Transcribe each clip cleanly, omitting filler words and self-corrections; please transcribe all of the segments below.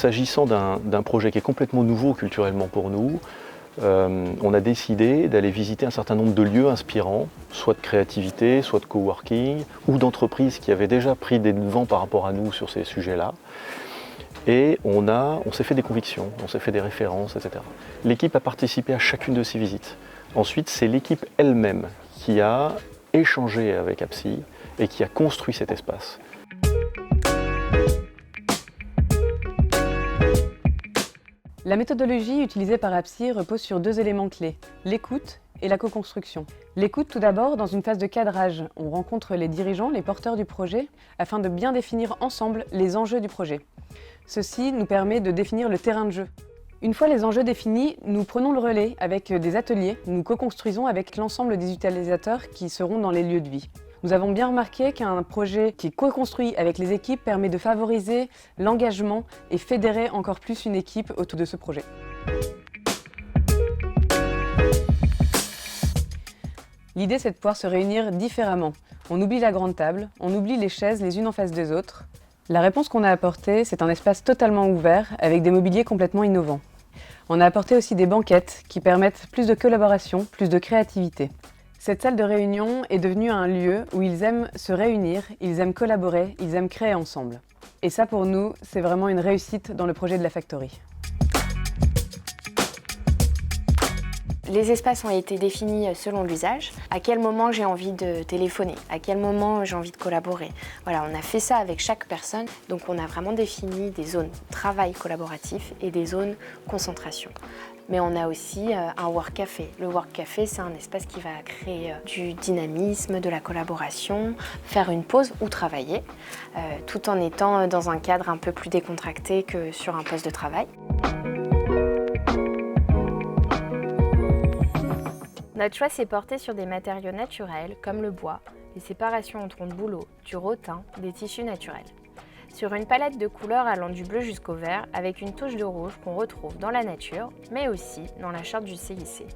s'agissant d'un projet qui est complètement nouveau culturellement pour nous, on a décidé d'aller visiter un certain nombre de lieux inspirants, soit de créativité, soit de coworking, ou d'entreprises qui avaient déjà pris des devants par rapport à nous sur ces sujets-là. Et on s'est fait des convictions, on s'est fait des références, etc. L'équipe a participé à chacune de ces visites. Ensuite, c'est l'équipe elle-même qui a échangé avec APSI et qui a construit cet espace. La méthodologie utilisée par APSI repose sur 2 éléments clés, l'écoute et la co-construction. L'écoute tout d'abord dans une phase de cadrage. On rencontre les dirigeants, les porteurs du projet, afin de bien définir ensemble les enjeux du projet. Ceci nous permet de définir le terrain de jeu. Une fois les enjeux définis, nous prenons le relais avec des ateliers, nous co-construisons avec l'ensemble des utilisateurs qui seront dans les lieux de vie. Nous avons bien remarqué qu'un projet qui est co-construit avec les équipes permet de favoriser l'engagement et fédérer encore plus une équipe autour de ce projet. L'idée, c'est de pouvoir se réunir différemment. On oublie la grande table, on oublie les chaises les unes en face des autres. La réponse qu'on a apportée, c'est un espace totalement ouvert avec des mobiliers complètement innovants. On a apporté aussi des banquettes qui permettent plus de collaboration, plus de créativité. Cette salle de réunion est devenue un lieu où ils aiment se réunir, ils aiment collaborer, ils aiment créer ensemble. Et ça pour nous, c'est vraiment une réussite dans le projet de la Factory. Les espaces ont été définis selon l'usage. À quel moment j'ai envie de téléphoner, à quel moment j'ai envie de collaborer. Voilà, on a fait ça avec chaque personne. Donc on a vraiment défini des zones travail collaboratif et des zones concentration. Mais on a aussi un work café. Le work café, c'est un espace qui va créer du dynamisme, de la collaboration, faire une pause ou travailler, tout en étant dans un cadre un peu plus décontracté que sur un poste de travail. Notre choix s'est porté sur des matériaux naturels comme le bois, les séparations en tronc de bouleau, du rotin, des tissus naturels. Sur une palette de couleurs allant du bleu jusqu'au vert avec une touche de rouge qu'on retrouve dans la nature, mais aussi dans la charte du CIC.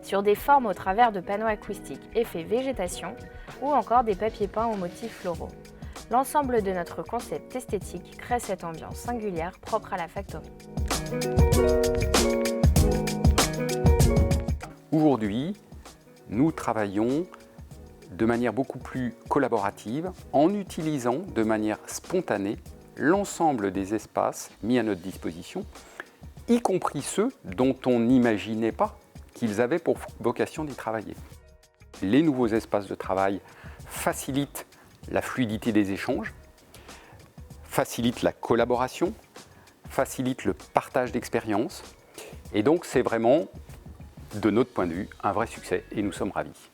Sur des formes au travers de panneaux acoustiques effet végétation ou encore des papiers peints aux motifs floraux. L'ensemble de notre concept esthétique crée cette ambiance singulière propre à la Factory. Aujourd'hui, nous travaillons de manière beaucoup plus collaborative en utilisant de manière spontanée l'ensemble des espaces mis à notre disposition, y compris ceux dont on n'imaginait pas qu'ils avaient pour vocation d'y travailler. Les nouveaux espaces de travail facilitent la fluidité des échanges, facilitent la collaboration, facilitent le partage d'expériences et donc c'est vraiment, de notre point de vue, un vrai succès et nous sommes ravis.